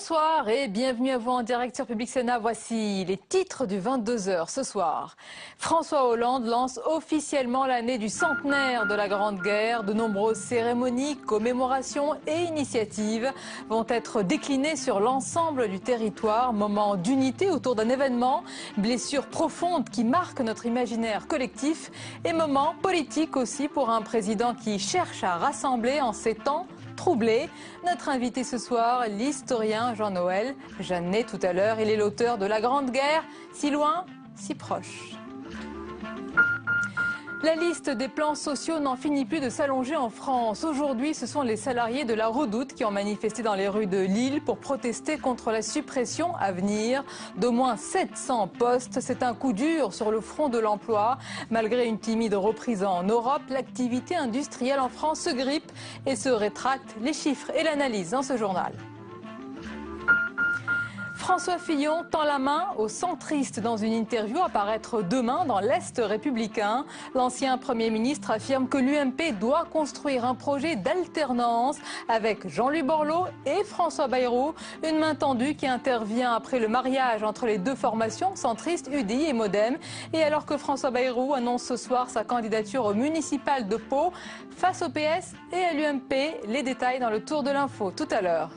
Bonsoir et bienvenue à vous en direct sur Public Sénat. Voici les titres du 22h ce soir. François Hollande lance officiellement l'année du centenaire de la Grande Guerre. De nombreuses cérémonies, commémorations et initiatives vont être déclinées sur l'ensemble du territoire. Moment d'unité autour d'un événement, blessure profonde qui marque notre imaginaire collectif et moment politique aussi pour un président qui cherche à rassembler en ces temps troublé. Notre invité ce soir, l'historien Jean-Noël Jeannet tout à l'heure. Il est l'auteur de La Grande Guerre, si loin, si proche. La liste des plans sociaux n'en finit plus de s'allonger en France. Aujourd'hui, ce sont les salariés de la Redoute qui ont manifesté dans les rues de Lille pour protester contre la suppression à venir d'au moins 700 postes. C'est un coup dur sur le front de l'emploi. Malgré une timide reprise en Europe, l'activité industrielle en France se grippe et se rétracte. Les chiffres et l'analyse dans ce journal. François Fillon tend la main aux centristes dans une interview à paraître demain dans l'Est républicain. L'ancien Premier ministre affirme que l'UMP doit construire un projet d'alternance avec Jean-Louis Borloo et François Bayrou. Une main tendue qui intervient après le mariage entre les deux formations centristes UDI et Modem. Et alors que François Bayrou annonce ce soir sa candidature au municipal de Pau face au PS et à l'UMP, les détails dans le tour de l'info tout à l'heure.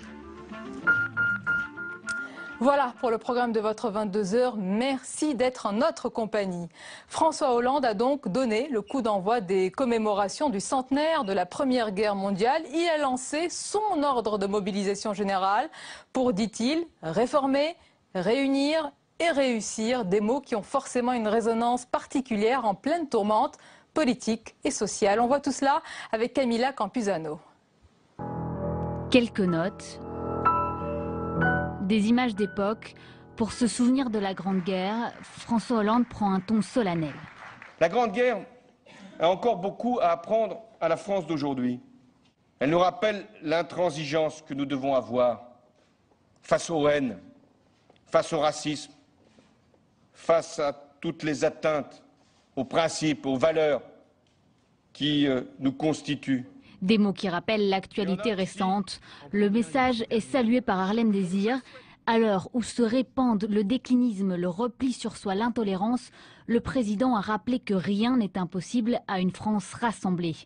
Voilà pour le programme de votre 22h. Merci d'être en notre compagnie. François Hollande a donc donné le coup d'envoi des commémorations du centenaire de la Première Guerre mondiale. Il a lancé son ordre de mobilisation générale pour, dit-il, réformer, réunir et réussir. Des mots qui ont forcément une résonance particulière en pleine tourmente politique et sociale. On voit tout cela avec Camilla Campuzano. Quelques notes. Des images d'époque. Pour se souvenir de la Grande Guerre, François Hollande prend un ton solennel. La Grande Guerre a encore beaucoup à apprendre à la France d'aujourd'hui. Elle nous rappelle l'intransigeance que nous devons avoir face aux haines, face au racisme, face à toutes les atteintes aux principes, aux valeurs qui nous constituent. Des mots qui rappellent l'actualité récente. Le message est salué par Harlem Désir. À l'heure où se répandent le déclinisme, le repli sur soi, l'intolérance, le président a rappelé que rien n'est impossible à une France rassemblée.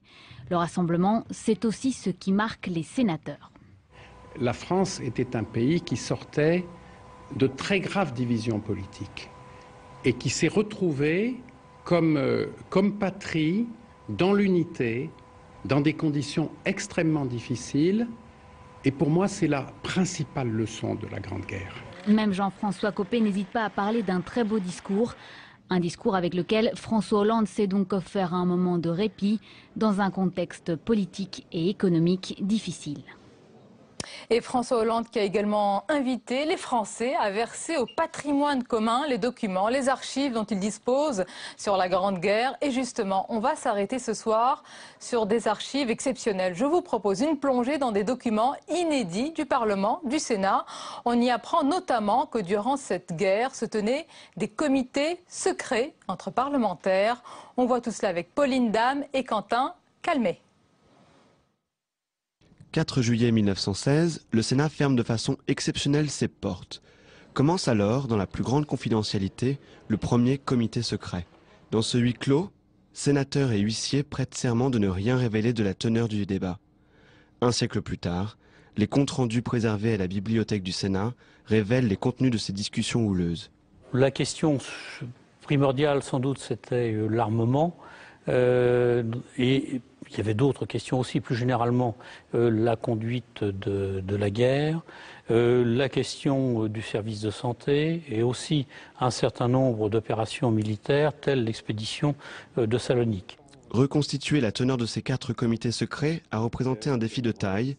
Le rassemblement, c'est aussi ce qui marque les sénateurs. La France était un pays qui sortait de très graves divisions politiques et qui s'est retrouvé comme patrie dans l'unité, dans des conditions extrêmement difficiles. Et pour moi, c'est la principale leçon de la Grande Guerre. Même Jean-François Copé n'hésite pas à parler d'un très beau discours. Un discours avec lequel François Hollande s'est donc offert un moment de répit dans un contexte politique et économique difficile. Et François Hollande qui a également invité les Français à verser au patrimoine commun les documents, les archives dont ils disposent sur la Grande Guerre. Et justement, on va s'arrêter ce soir sur des archives exceptionnelles. Je vous propose une plongée dans des documents inédits du Parlement, du Sénat. On y apprend notamment que durant cette guerre se tenaient des comités secrets entre parlementaires. On voit tout cela avec Pauline Dame et Quentin Calmet. 4 juillet 1916, le Sénat ferme de façon exceptionnelle ses portes. Commence alors, dans la plus grande confidentialité, le premier comité secret. Dans ce huis clos, sénateurs et huissiers prêtent serment de ne rien révéler de la teneur du débat. Un siècle plus tard, les comptes rendus préservés à la bibliothèque du Sénat révèlent les contenus de ces discussions houleuses. La question primordiale, sans doute, c'était l'armement. Et il y avait d'autres questions aussi, plus généralement la conduite de la guerre, la question du service de santé et aussi un certain nombre d'opérations militaires telles l'expédition de Salonique. Reconstituer la teneur de ces 4 comités secrets a représenté un défi de taille.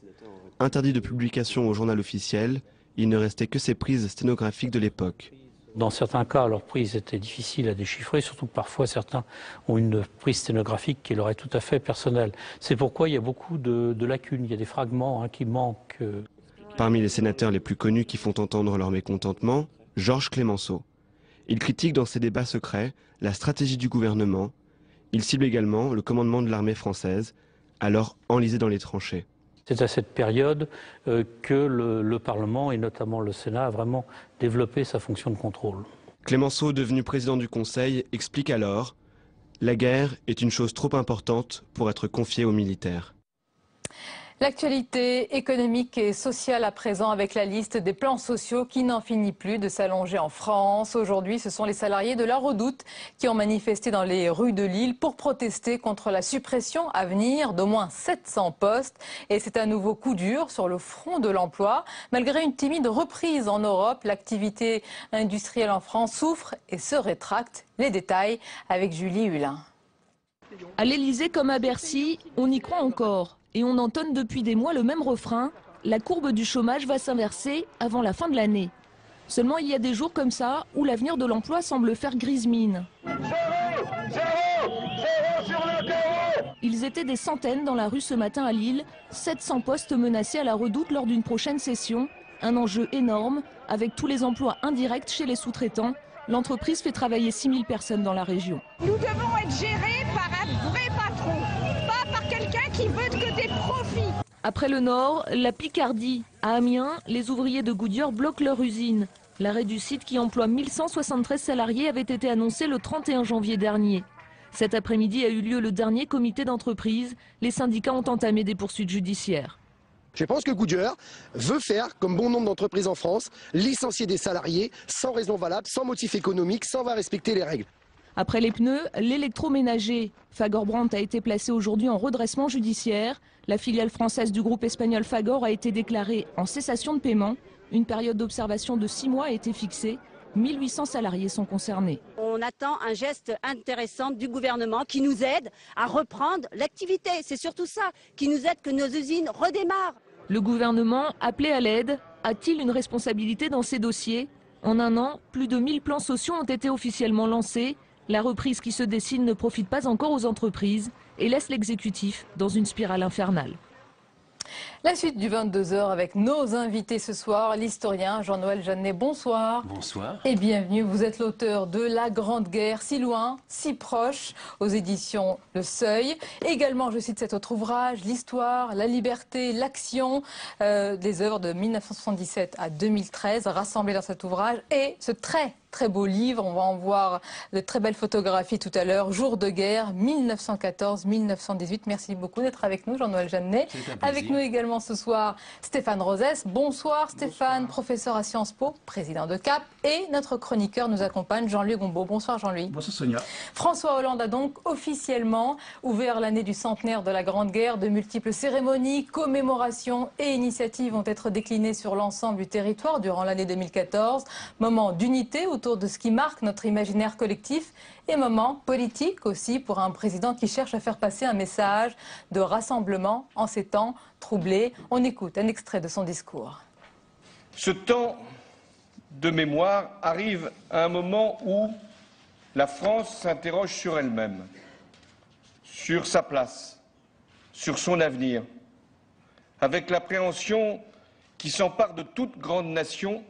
Interdit de publication au journal officiel, il ne restait que ces prises sténographiques de l'époque. Dans certains cas, leur prise était difficile à déchiffrer, surtout que parfois certains ont une prise sténographique qui leur est tout à fait personnelle. C'est pourquoi il y a beaucoup de lacunes, il y a des fragments qui manquent. Parmi les sénateurs les plus connus qui font entendre leur mécontentement, Georges Clemenceau. Il critique dans ses débats secrets la stratégie du gouvernement. Il cible également le commandement de l'armée française, alors enlisé dans les tranchées. C'est à cette période que le Parlement, et notamment le Sénat, a vraiment développé sa fonction de contrôle. Clémenceau, devenu président du Conseil, explique alors « La guerre est une chose trop importante pour être confiée aux militaires ». L'actualité économique et sociale à présent avec la liste des plans sociaux qui n'en finit plus de s'allonger en France. Aujourd'hui, ce sont les salariés de la Redoute qui ont manifesté dans les rues de Lille pour protester contre la suppression à venir d'au moins 700 postes. Et c'est un nouveau coup dur sur le front de l'emploi. Malgré une timide reprise en Europe, l'activité industrielle en France souffre et se rétracte. Les détails avec Julie Hulin. À l'Elysée comme à Bercy, on y croit encore. Et on entonne depuis des mois le même refrain, la courbe du chômage va s'inverser avant la fin de l'année. Seulement il y a des jours comme ça où l'avenir de l'emploi semble faire grise mine. Ils étaient des centaines dans la rue ce matin à Lille, 700 postes menacés à la Redoute lors d'une prochaine session. Un enjeu énorme, avec tous les emplois indirects chez les sous-traitants. L'entreprise fait travailler 6000 personnes dans la région. Nous devons être gérés par un vrai patron, pas par quelqu'un qui veut que des profits. Après le Nord, la Picardie. À Amiens, les ouvriers de Goodyear bloquent leur usine. L'arrêt du site qui emploie 1173 salariés avait été annoncé le 31 janvier dernier. Cet après-midi a eu lieu le dernier comité d'entreprise. Les syndicats ont entamé des poursuites judiciaires. Je pense que Goodyear veut faire, comme bon nombre d'entreprises en France, licencier des salariés sans raison valable, sans motif économique, sans respecter les règles. Après les pneus, l'électroménager. Fagor-Brandt a été placé aujourd'hui en redressement judiciaire. La filiale française du groupe espagnol Fagor a été déclarée en cessation de paiement. Une période d'observation de 6 mois a été fixée. 1800 salariés sont concernés. On attend un geste intéressant du gouvernement qui nous aide à reprendre l'activité. C'est surtout ça, qui nous aide que nos usines redémarrent. Le gouvernement, appelé à l'aide, a-t-il une responsabilité dans ces dossiers? En un an, plus de 1000 plans sociaux ont été officiellement lancés. La reprise qui se dessine ne profite pas encore aux entreprises et laisse l'exécutif dans une spirale infernale. La suite du 22h avec nos invités ce soir, l'historien Jean-Noël Jeannet. Bonsoir. Bonsoir. Et bienvenue. Vous êtes l'auteur de La Grande Guerre, si loin, si proche, aux éditions Le Seuil. Également, je cite cet autre ouvrage, L'histoire, la liberté, l'action, des œuvres de 1977 à 2013, rassemblées dans cet ouvrage. Et ce très beau livre, on va en voir de très belles photographies tout à l'heure, Jour de guerre, 1914-1918. Merci beaucoup d'être avec nous, Jean-Noël Jeannet. Avec nous également ce soir, Stéphane Rosès. Bonsoir Stéphane, professeur à Sciences Po, président de CAP. Et notre chroniqueur nous accompagne, Jean-Louis Gombaud. Bonsoir Jean-Louis. Bonsoir Sonia. François Hollande a donc officiellement ouvert l'année du centenaire de la Grande Guerre. De multiples cérémonies, commémorations et initiatives vont être déclinées sur l'ensemble du territoire durant l'année 2014. Moment d'unité autour de ce qui marque notre imaginaire collectif et moment politique aussi pour un président qui cherche à faire passer un message de rassemblement en ces temps troublés. On écoute un extrait de son discours. Ce temps de mémoire arrive à un moment où la France s'interroge sur elle-même, sur sa place, sur son avenir, avec l'appréhension qui s'empare de toute grande nation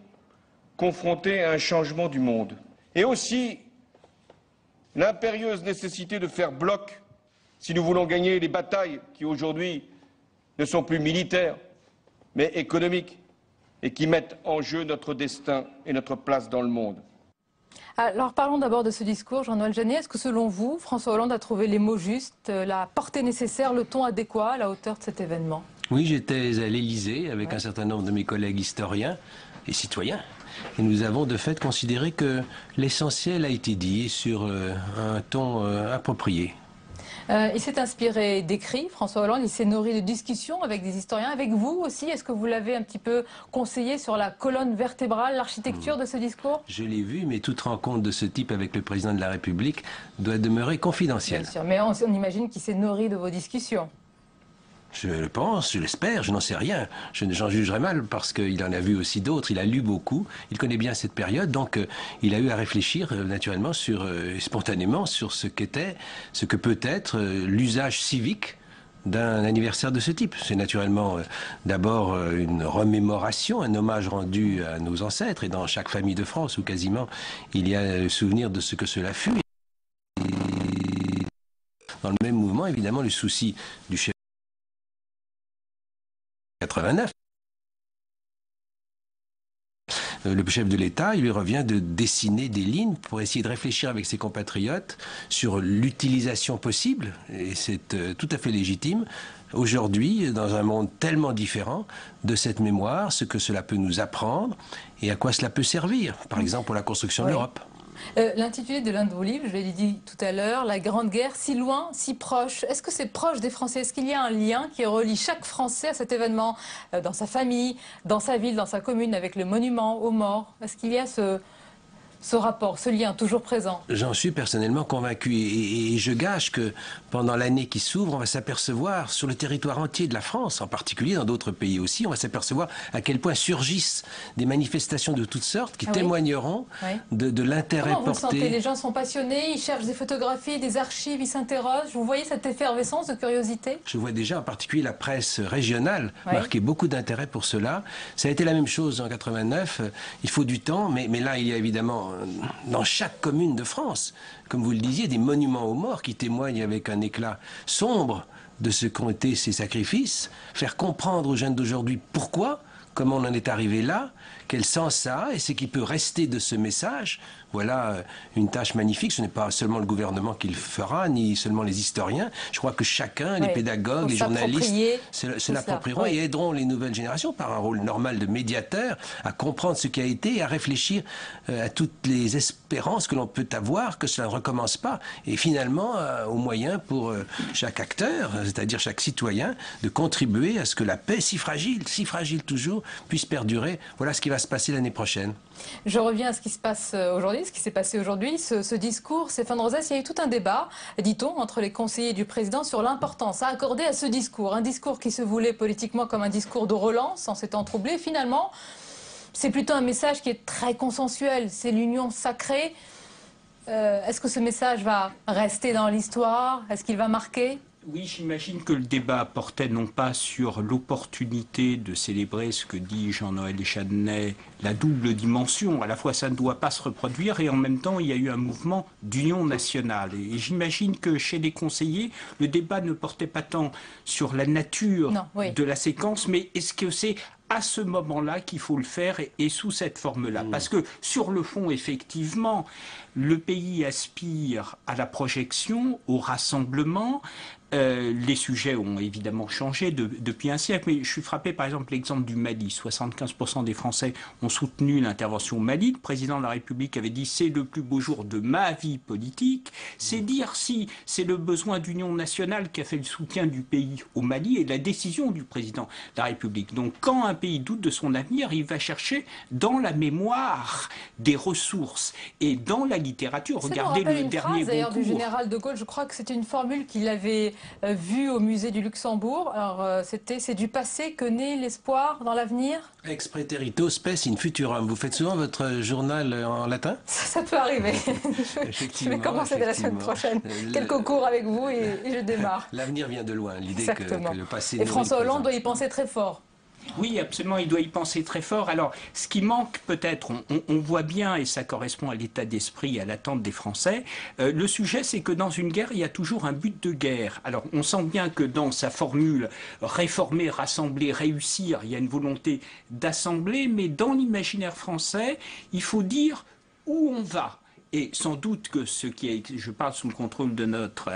confrontée à un changement du monde. Et aussi l'impérieuse nécessité de faire bloc si nous voulons gagner les batailles qui aujourd'hui ne sont plus militaires, mais économiques, et qui mettent en jeu notre destin et notre place dans le monde. Alors parlons d'abord de ce discours, Jean-Noël Jeannet. Est-ce que selon vous, François Hollande a trouvé les mots justes, la portée nécessaire, le ton adéquat à la hauteur de cet événement? Oui, j'étais à l'Élysée avec un certain nombre de mes collègues historiens et citoyens. Et nous avons de fait considéré que l'essentiel a été dit sur un ton approprié. Il s'est inspiré d'écrits, François Hollande, il s'est nourri de discussions avec des historiens, avec vous aussi. Est-ce que vous l'avez un petit peu conseillé sur la colonne vertébrale, l'architecture de ce discours? Je l'ai vu, mais toute rencontre de ce type avec le président de la République doit demeurer confidentielle. Bien sûr, mais on imagine qu'il s'est nourri de vos discussions. Je le pense, je l'espère, je n'en sais rien. J'en jugerai mal parce qu'il en a vu aussi d'autres, il a lu beaucoup, il connaît bien cette période, donc il a eu à réfléchir naturellement, spontanément sur ce que peut être l'usage civique d'un anniversaire de ce type. C'est naturellement d'abord une remémoration, un hommage rendu à nos ancêtres, et dans chaque famille de France, où quasiment il y a le souvenir de ce que cela fut. Et dans le même mouvement, évidemment, le souci du chef 89. Le chef de l'État, il lui revient de dessiner des lignes pour essayer de réfléchir avec ses compatriotes sur l'utilisation possible, et c'est tout à fait légitime, aujourd'hui, dans un monde tellement différent, de cette mémoire, ce que cela peut nous apprendre et à quoi cela peut servir, par exemple pour la construction de l'Europe. L'intitulé de l'un de vos livres, je l'ai dit tout à l'heure, La Grande Guerre, si loin, si proche. Est-ce que c'est proche des Français? Est-ce qu'il y a un lien qui relie chaque Français à cet événement, dans sa famille, dans sa ville, dans sa commune, avec le monument aux morts? Est-ce qu'il y a ce rapport, ce lien toujours présent? J'en suis personnellement convaincu et je gage que pendant l'année qui s'ouvre, on va s'apercevoir sur le territoire entier de la France, en particulier dans d'autres pays aussi, on va s'apercevoir à quel point surgissent des manifestations de toutes sortes qui témoigneront de l'intérêt porté. Comment vous le sentez? Les gens sont passionnés, ils cherchent des photographies, des archives, ils s'interrogent. Vous voyez cette effervescence de curiosité? Je vois déjà en particulier la presse régionale marquer beaucoup d'intérêt pour cela. Ça a été la même chose en 89. Il faut du temps, mais là il y a évidemment dans chaque commune de France, comme vous le disiez, des monuments aux morts qui témoignent avec un éclat sombre de ce qu'ont été ces sacrifices, faire comprendre aux jeunes d'aujourd'hui pourquoi, comment on en est arrivé là, quel sens ça a et ce qui peut rester de ce message. Voilà une tâche magnifique. Ce n'est pas seulement le gouvernement qui le fera, ni seulement les historiens. Je crois que chacun, les pédagogues, les journalistes, se l'approprieront et aideront les nouvelles générations par un rôle normal de médiateur à comprendre ce qui a été et à réfléchir à toutes les espérances que l'on peut avoir, que cela ne recommence pas. Et finalement, aux moyens pour chaque acteur, c'est-à-dire chaque citoyen, de contribuer à ce que la paix, si fragile toujours, puisse perdurer. Voilà ce qui va se passer l'année prochaine. Je reviens à ce qui se passe aujourd'hui, ce qui s'est passé aujourd'hui, ce discours. Stéphane Rosès, il y a eu tout un débat, dit-on, entre les conseillers du président sur l'importance à accorder à ce discours. Un discours qui se voulait politiquement comme un discours de relance en ces temps troublés. Finalement, c'est plutôt un message qui est très consensuel. C'est l'union sacrée. Est-ce que ce message va rester dans l'histoire? Est-ce qu'il va marquer? Oui, j'imagine que le débat portait non pas sur l'opportunité de célébrer ce que dit Jean-Noël Chadnay, la double dimension, à la fois ça ne doit pas se reproduire et en même temps il y a eu un mouvement d'union nationale. Et j'imagine que chez les conseillers, le débat ne portait pas tant sur la nature de la séquence, mais est-ce que c'est à ce moment-là qu'il faut le faire et sous cette forme-là. Parce que sur le fond, effectivement, le pays aspire à la projection, au rassemblement. Les sujets ont évidemment changé depuis un siècle, mais je suis frappé par exemple l'exemple du Mali. 75% des Français ont soutenu l'intervention au Mali. Le président de la République avait dit « c'est le plus beau jour de ma vie politique ». C'est dire si c'est le besoin d'union nationale qui a fait le soutien du pays au Mali et la décision du président de la République. Donc quand un pays doute de son avenir, il va chercher dans la mémoire des ressources et dans la littérature. Regardez le dernier Goncourt du général de Gaulle, je crois que c'était une formule qu'il avait vue au musée du Luxembourg. Alors c'est du passé que naît l'espoir dans l'avenir. Ex praeterito spes in futurum. Vous faites souvent votre journal en latin? Ça peut arriver. Je vais commencer dès la semaine prochaine. Quelques cours avec vous et je démarre. L'avenir vient de loin, l'idée que le passé... Et François Hollande doit y penser très fort. Oui, absolument, il doit y penser très fort. Alors, ce qui manque peut-être, on voit bien, et ça correspond à l'état d'esprit et à l'attente des Français, le sujet c'est que dans une guerre, il y a toujours un but de guerre. Alors, on sent bien que dans sa formule réformer, rassembler, réussir, il y a une volonté d'assembler, mais dans l'imaginaire français, il faut dire où on va. Et sans doute que ce qui est, je parle sous le contrôle de notre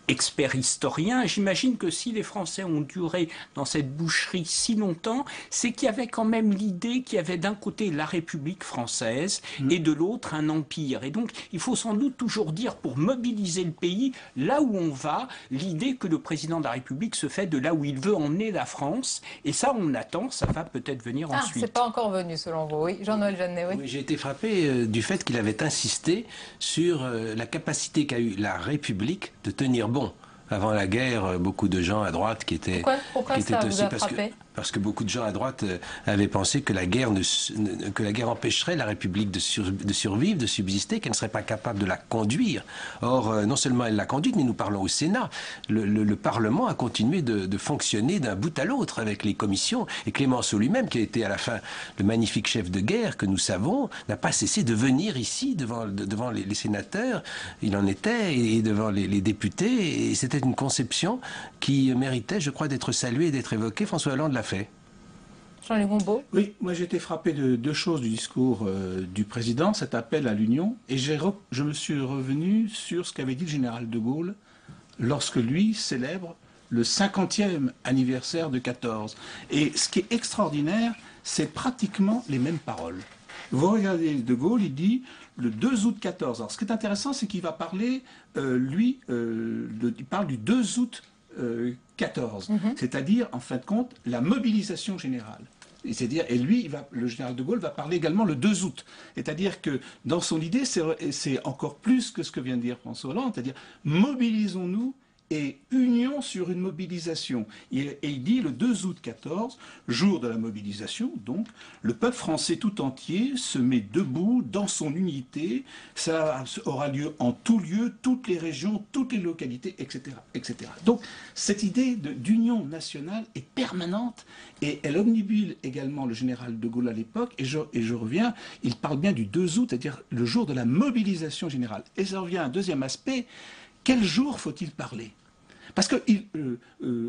expert historien, j'imagine que si les Français ont duré dans cette boucherie si longtemps, c'est qu'il y avait quand même l'idée qu'il y avait d'un côté la République française et de l'autre un empire. Et donc il faut sans doute toujours dire, pour mobiliser le pays, là où on va, l'idée que le président de la République se fait de là où il veut emmener la France. Et ça, on attend, ça va peut-être venir ensuite. C'est pas encore venu selon vous, oui. Jean-Noël Jeannet, oui. J'ai été frappé du fait qu'il avait insisté sur la capacité qu'a eu la République de tenir bon. Avant la guerre, beaucoup de gens à droite qui étaient... Pourquoi ça vous a frappé ? Parce que beaucoup de gens à droite avaient pensé que la guerre empêcherait la République de survivre, de subsister, qu'elle ne serait pas capable de la conduire. Or, non seulement elle l'a conduite, mais nous parlons au Sénat. Le Parlement a continué de fonctionner d'un bout à l'autre avec les commissions. Et Clémenceau lui-même, qui a été à la fin le magnifique chef de guerre que nous savons, n'a pas cessé de venir ici devant les sénateurs. Il en était, et devant les députés. Et c'était une conception qui méritait, je crois, d'être saluée et d'être évoquée. François Hollande l'a l'a fait. Jean-Luc Gombault. Oui, moi j'ai été frappé de deux choses du discours du président, cet appel à l'union, et je me suis revenu sur ce qu'avait dit le général de Gaulle lorsque lui célèbre le 50e anniversaire de 14. Et ce qui est extraordinaire, c'est pratiquement les mêmes paroles. Vous regardez de Gaulle, il dit le 2 août 14. Alors ce qui est intéressant, c'est qu'il va parler, il parle du 2 août 14, c'est-à-dire, en fin de compte, la mobilisation générale. Et lui, le général de Gaulle va parler également le 2 août. C'est-à-dire que dans son idée, c'est encore plus que ce que vient de dire François Hollande, c'est-à-dire mobilisons-nous et union sur une mobilisation. Et il dit le 2 août 14, jour de la mobilisation, donc, le peuple français tout entier se met debout dans son unité, ça aura lieu en tout lieu, toutes les régions, toutes les localités, etc. etc. Donc cette idée d'union nationale est permanente et elle omnibule également le général de Gaulle à l'époque, et je reviens, il parle bien du 2 août, c'est-à-dire le jour de la mobilisation générale. Et ça revient à un deuxième aspect, quel jour faut-il parler ? Parce que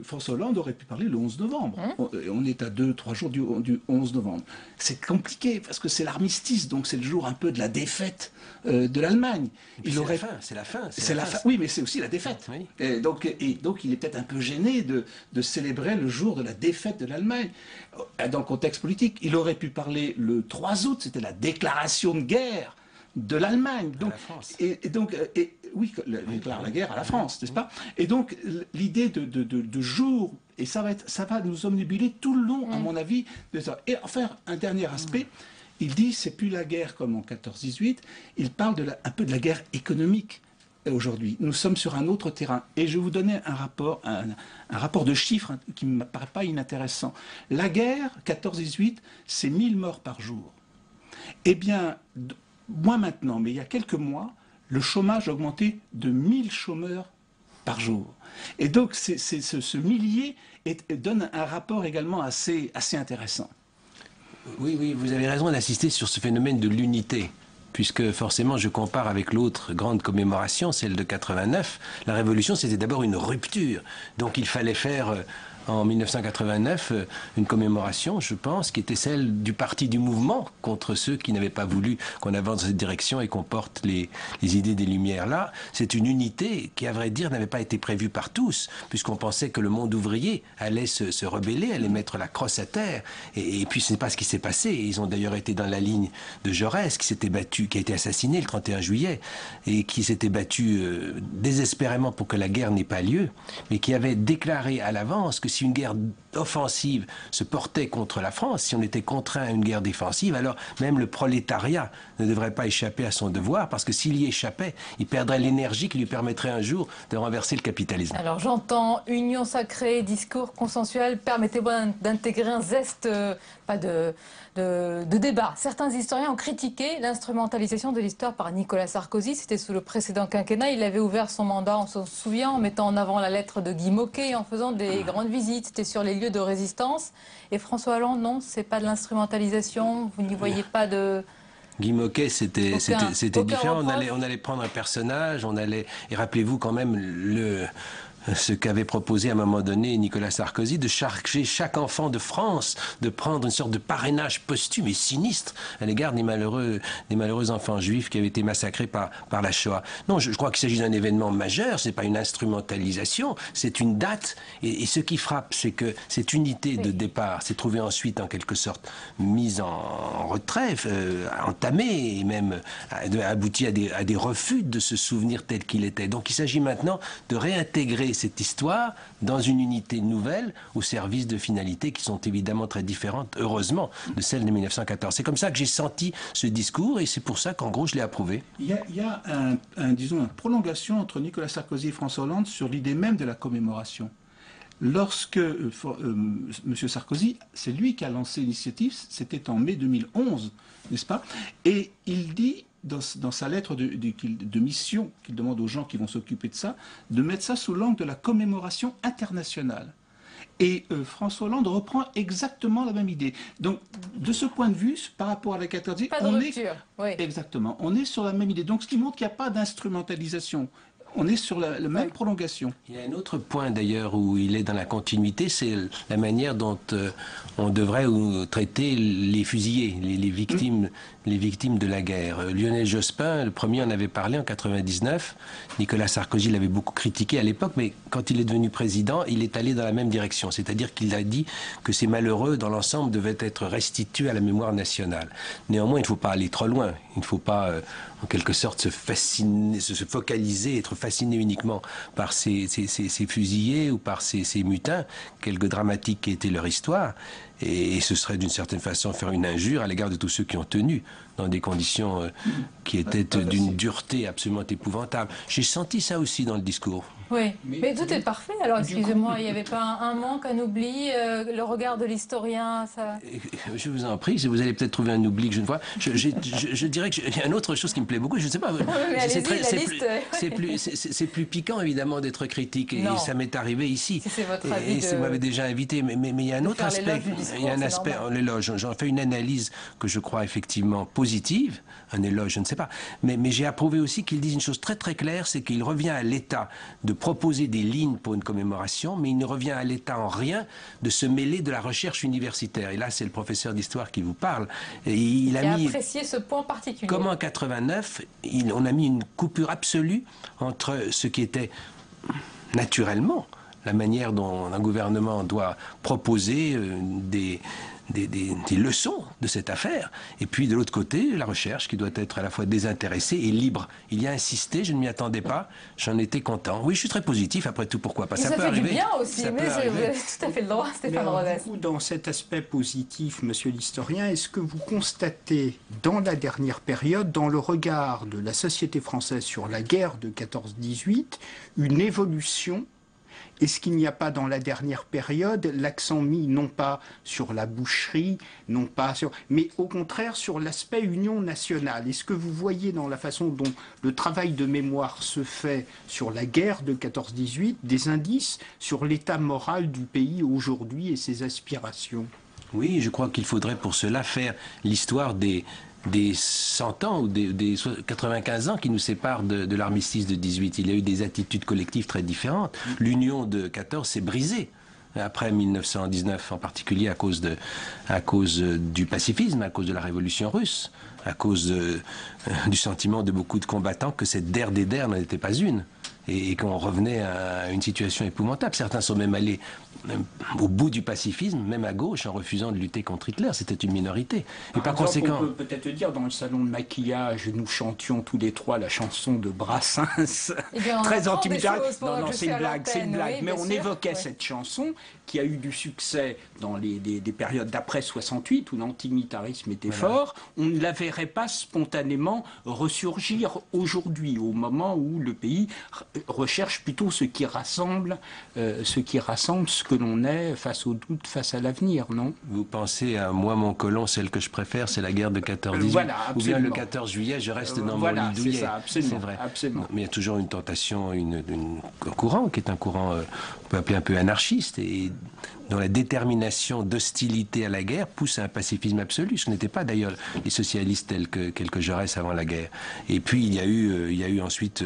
François Hollande aurait pu parler le 11 novembre. On est à 2-3 jours du 11 novembre. C'est compliqué parce que c'est l'armistice, donc c'est le jour un peu de la défaite de l'Allemagne. C'est la fin. Oui, mais c'est aussi la défaite. Oui. Et donc il est peut-être un peu gêné de célébrer le jour de la défaite de l'Allemagne. Dans le contexte politique, il aurait pu parler le 3 août, c'était la déclaration de guerre de l'Allemagne. Oui, il déclare la guerre à la France, n'est-ce pas? Et donc, l'idée de jour, et ça va nous omnibuler tout le long, à mon avis, de ça. Et enfin, un dernier aspect, il dit, c'est plus la guerre comme en 14-18, il parle un peu de la guerre économique aujourd'hui. Nous sommes sur un autre terrain. Et je vais vous donner un rapport de chiffres qui ne me paraît pas inintéressant. La guerre, 14-18, c'est 1000 morts par jour. Eh bien, moins maintenant, mais il y a quelques mois, le chômage a augmenté de 1000 chômeurs par jour. Et donc, ce millier donne un rapport également assez intéressant. Oui, vous avez raison d'insister sur ce phénomène de l'unité. Puisque forcément, je compare avec l'autre grande commémoration, celle de 89. La Révolution, c'était d'abord une rupture. Donc il fallait faire en 1989 une commémoration, je pense, qui était celle du parti du mouvement contre ceux qui n'avaient pas voulu qu'on avance dans cette direction et qu'on porte les idées des Lumières. Là, c'est une unité qui, à vrai dire, n'avait pas été prévue par tous, puisqu'on pensait que le monde ouvrier allait se rebeller, allait mettre la crosse à terre. Et puis, ce n'est pas ce qui s'est passé. Ils ont d'ailleurs été dans la ligne de Jaurès, qui s'était battu, qui a été assassiné le 31 juillet, et qui s'était battu désespérément pour que la guerre n'ait pas lieu, mais qui avait déclaré à l'avance que si une guerre offensive se portait contre la France, si on était contraint à une guerre défensive, alors même le prolétariat ne devrait pas échapper à son devoir, parce que s'il y échappait, il perdrait l'énergie qui lui permettrait un jour de renverser le capitalisme. Alors j'entends union sacrée, discours consensuel, permettez-moi d'intégrer un zeste de débat. Certains historiens ont critiqué l'instrumentalisation de l'histoire par Nicolas Sarkozy. C'était sous le précédent quinquennat. Il avait ouvert son mandat, on s'en souvient, en mettant en avant la lettre de Guy Môquet et en faisant des grandes visites. C'était sur les lieux de résistance. Et François Hollande, non, c'est pas de l'instrumentalisation. Vous n'y voyez pas de... Guy Môquet, c'était différent. On allait prendre un personnage, et rappelez-vous quand même ce qu'avait proposé à un moment donné Nicolas Sarkozy, de charger chaque enfant de France, de prendre une sorte de parrainage posthume et sinistre à l'égard des malheureux enfants juifs qui avaient été massacrés par la Shoah. Non, je crois qu'il s'agit d'un événement majeur, ce n'est pas une instrumentalisation, c'est une date, et ce qui frappe, c'est que cette unité de départ s'est trouvée ensuite en quelque sorte mise en retrait, entamée, et même aboutie à des refus de ce souvenir tel qu'il était. Donc il s'agit maintenant de réintégrer cette histoire dans une unité nouvelle au service de finalités qui sont évidemment très différentes, heureusement, de celles de 1914. C'est comme ça que j'ai senti ce discours et c'est pour ça qu'en gros je l'ai approuvé. Il y a une prolongation entre Nicolas Sarkozy et François Hollande sur l'idée même de la commémoration. Lorsque M. Sarkozy, c'est lui qui a lancé l'initiative, c'était en mai 2011, n'est-ce pas? Et il dit dans sa lettre de mission qu'il demande aux gens qui vont s'occuper de ça, de mettre ça sous l'angle de la commémoration internationale. Et François Hollande reprend exactement la même idée. Donc, de ce point de vue, par rapport à la 14e, pas de rupture, oui. Exactement, on est sur la même idée. Donc, ce qui montre qu'il n'y a pas d'instrumentalisation. on est sur la même prolongation. Il y a un autre point d'ailleurs où il est dans la continuité, c'est la manière dont on devrait traiter les fusillés, les victimes de la guerre. Lionel Jospin, le premier, en avait parlé en 99. Nicolas Sarkozy l'avait beaucoup critiqué à l'époque, mais quand il est devenu président, il est allé dans la même direction. C'est-à-dire qu'il a dit que ces malheureux, dans l'ensemble, devaient être restitués à la mémoire nationale. Néanmoins, il ne faut pas aller trop loin. Il ne faut pas, en quelque sorte, se focaliser, être fasciné uniquement par ces fusillés ou par ces mutins, quelque dramatique qu'était leur histoire. Et ce serait d'une certaine façon faire une injure à l'égard de tous ceux qui ont tenu dans des conditions qui étaient d'une dureté absolument épouvantable. J'ai senti ça aussi dans le discours. Oui, mais tout est parfait. Alors, excusez-moi, il n'y avait pas un manque, un oubli, le regard de l'historien, ça... Je vous en prie, vous allez peut-être trouver un oubli que je ne vois. Je dirais qu'il y a une autre chose qui me plaît beaucoup, je ne sais pas. C'est plus piquant, évidemment, d'être critique, et ça m'est arrivé ici. Si c'est votre avis. Et vous m'avez déjà invité, mais il y a un autre aspect. Il y a un aspect, l'éloge. J'en fais une analyse que je crois effectivement positive. Un éloge, je ne sais pas. Mais j'ai approuvé aussi qu'il dise une chose très très claire, c'est qu'il revient à l'État de proposer des lignes pour une commémoration, mais il ne revient à l'État en rien de se mêler de la recherche universitaire. Et là, c'est le professeur d'histoire qui vous parle. Et il a apprécié ce point particulier. Comme en 89, on a mis une coupure absolue entre ce qui était naturellement la manière dont un gouvernement doit proposer des leçons de cette affaire, et puis de l'autre côté, la recherche qui doit être à la fois désintéressée et libre. Il y a insisté, je ne m'y attendais pas, j'en étais content. Oui, je suis très positif, après tout, pourquoi pas. Ça peut arriver. Du bien aussi, mais vous avez tout à fait le droit, Stéphane Rodez. Dans cet aspect positif, monsieur l'historien, est-ce que vous constatez, dans la dernière période, dans le regard de la société française sur la guerre de 14-18, une évolution? Est-ce qu'il n'y a pas dans la dernière période l'accent mis non pas sur la boucherie, non pas sur, mais au contraire sur l'aspect union nationale? Est-ce que vous voyez dans la façon dont le travail de mémoire se fait sur la guerre de 14-18 des indices sur l'état moral du pays aujourd'hui et ses aspirations? Oui, je crois qu'il faudrait pour cela faire l'histoire des 100 ans ou des 95 ans qui nous séparent de l'armistice de 18. Il y a eu des attitudes collectives très différentes. L'union de 14 s'est brisée après 1919, en particulier à cause du pacifisme, à cause de la révolution russe, à cause du sentiment de beaucoup de combattants que cette der des der n'en était pas une, et qu'on revenait à une situation épouvantable. Certains sont même allés au bout du pacifisme, même à gauche, en refusant de lutter contre Hitler. C'était une minorité. Et par conséquent... On peut peut-être dire, dans le salon de maquillage, nous chantions tous les trois la chanson de Brassens, très antimilitariste. Non, c'est une blague, oui, mais on évoquait cette chanson qui a eu du succès dans des périodes d'après 68 où l'antimilitarisme était fort. On ne la verrait pas spontanément ressurgir aujourd'hui, au moment où le pays recherche plutôt ce qui rassemble ce que l'on est face au doute, face à l'avenir, non? Vous pensez à moi, mon colon, celle que je préfère, c'est la guerre de 14-18. Voilà, ou bien le 14 juillet, je reste dans mon lit douillet. C'est ça, absolument. C'est vrai. Absolument. Mais il y a toujours une tentation, un courant qui est un courant, on peut appeler un peu anarchiste, et dont la détermination d'hostilité à la guerre pousse à un pacifisme absolu. Ce n'était pas d'ailleurs les socialistes tels que Jaurès avant la guerre. Et puis il y a eu ensuite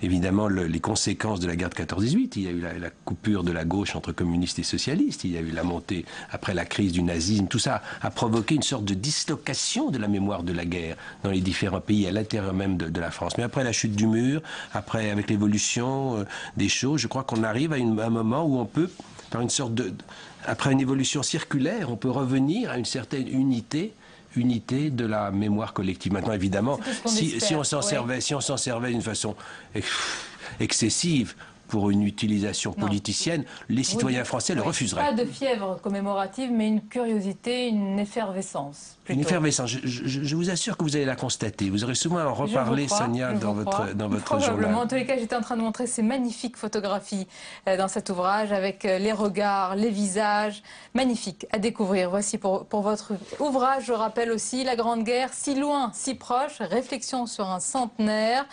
évidemment les conséquences de la guerre de 14-18. Il y a eu la coupure de la gauche entre communistes et socialistes. Il y a eu la montée après la crise du nazisme. Tout ça a provoqué une sorte de dislocation de la mémoire de la guerre dans les différents pays, à l'intérieur même de la France. Mais après la chute du mur, après avec l'évolution des choses, je crois qu'on arrive à un moment où on peut, par une sorte après une évolution circulaire, on peut revenir à une certaine unité de la mémoire collective. Maintenant, évidemment, si on s'en servait d'une façon excessive pour une utilisation politicienne, les citoyens français le refuseraient. Pas de fièvre commémorative, mais une curiosité, une effervescence. Plutôt. Une effervescence. Je vous assure que vous allez la constater. Vous aurez souvent à en reparler, Sonia, dans votre journal. En tous les cas, j'étais en train de montrer ces magnifiques photographies dans cet ouvrage, avec les regards, les visages, magnifiques à découvrir. Voici pour votre ouvrage, je rappelle aussi La Grande Guerre, si loin, si proche, réflexion sur un centenaire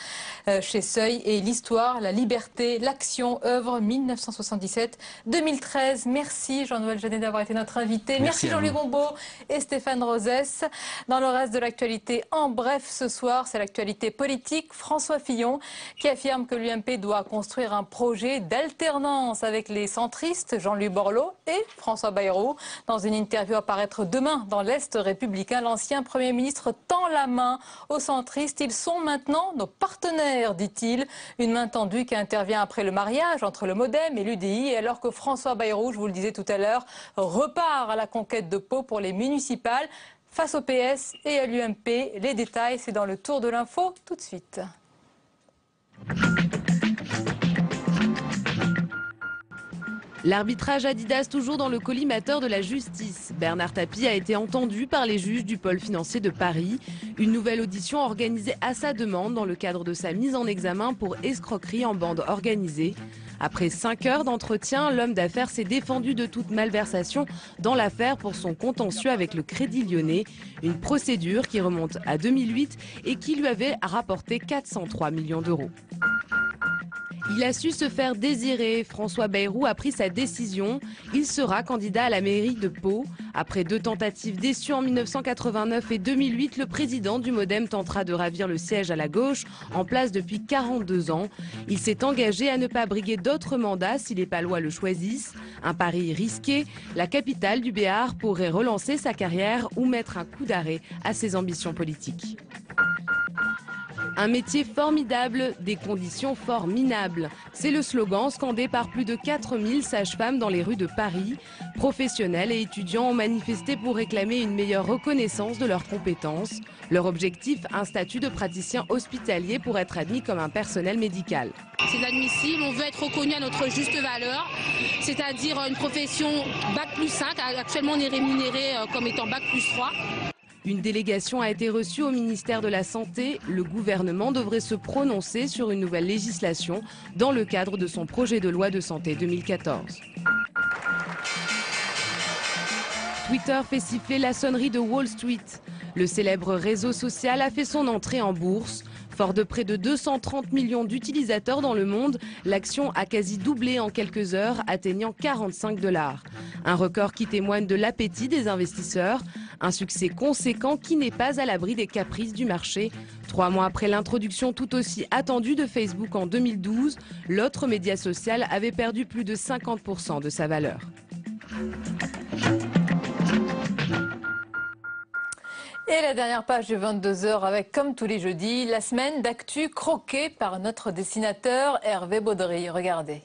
chez Seuil, et l'histoire, la liberté, l'action Action œuvre 1977-2013. Merci Jean-Noël Jeannet d'avoir été notre invité. Merci Jean-Louis Bombaud et Stéphane Rosès. Dans le reste de l'actualité, en bref ce soir, c'est l'actualité politique. François Fillon qui affirme que l'UMP doit construire un projet d'alternance avec les centristes, Jean-Louis Borloo et François Bayrou. Dans une interview à paraître demain dans l'Est républicain, l'ancien Premier ministre tend la main aux centristes. Ils sont maintenant nos partenaires, dit-il. Une main tendue qui intervient après le mariage entre le MoDem et l'UDI, alors que François Bayrou, je vous le disais tout à l'heure, repart à la conquête de Pau pour les municipales face au PS et à l'UMP. Les détails, c'est dans le tour de l'info tout de suite. L'arbitrage Adidas toujours dans le collimateur de la justice. Bernard Tapie a été entendu par les juges du pôle financier de Paris. Une nouvelle audition organisée à sa demande dans le cadre de sa mise en examen pour escroquerie en bande organisée. Après 5 heures d'entretien, l'homme d'affaires s'est défendu de toute malversation dans l'affaire pour son contentieux avec le Crédit Lyonnais. Une procédure qui remonte à 2008 et qui lui avait rapporté 403 millions d'euros. Il a su se faire désirer. François Bayrou a pris sa décision. Il sera candidat à la mairie de Pau. Après 2 tentatives déçues en 1989 et 2008, le président du MoDem tentera de ravir le siège à la gauche, en place depuis 42 ans. Il s'est engagé à ne pas briguer d'autres mandats si les Palois le choisissent. Un pari risqué. La capitale du Béarn pourrait relancer sa carrière ou mettre un coup d'arrêt à ses ambitions politiques. Un métier formidable, des conditions forminables. C'est le slogan scandé par plus de 4000 sages-femmes dans les rues de Paris. Professionnels et étudiants ont manifesté pour réclamer une meilleure reconnaissance de leurs compétences. Leur objectif, un statut de praticien hospitalier pour être admis comme un personnel médical. C'est inadmissible, on veut être reconnu à notre juste valeur, c'est-à-dire une profession Bac+5. Actuellement, on est rémunéré comme étant Bac+3. Une délégation a été reçue au ministère de la Santé. Le gouvernement devrait se prononcer sur une nouvelle législation dans le cadre de son projet de loi de santé 2014. Twitter fait siffler la sonnerie de Wall Street. Le célèbre réseau social a fait son entrée en bourse. Fort de près de 230 millions d'utilisateurs dans le monde, l'action a quasi doublé en quelques heures, atteignant 45 $. Un record qui témoigne de l'appétit des investisseurs. Un succès conséquent qui n'est pas à l'abri des caprices du marché. 3 mois après l'introduction tout aussi attendue de Facebook en 2012, l'autre média social avait perdu plus de 50% de sa valeur. Et la dernière page de 22h avec, comme tous les jeudis, la semaine d'actu croquée par notre dessinateur Hervé Baudry. Regardez.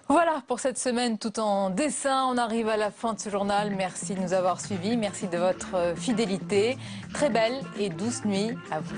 Voilà pour cette semaine tout en dessin. On arrive à la fin de ce journal. Merci de nous avoir suivis. Merci de votre fidélité. Très belle et douce nuit à vous.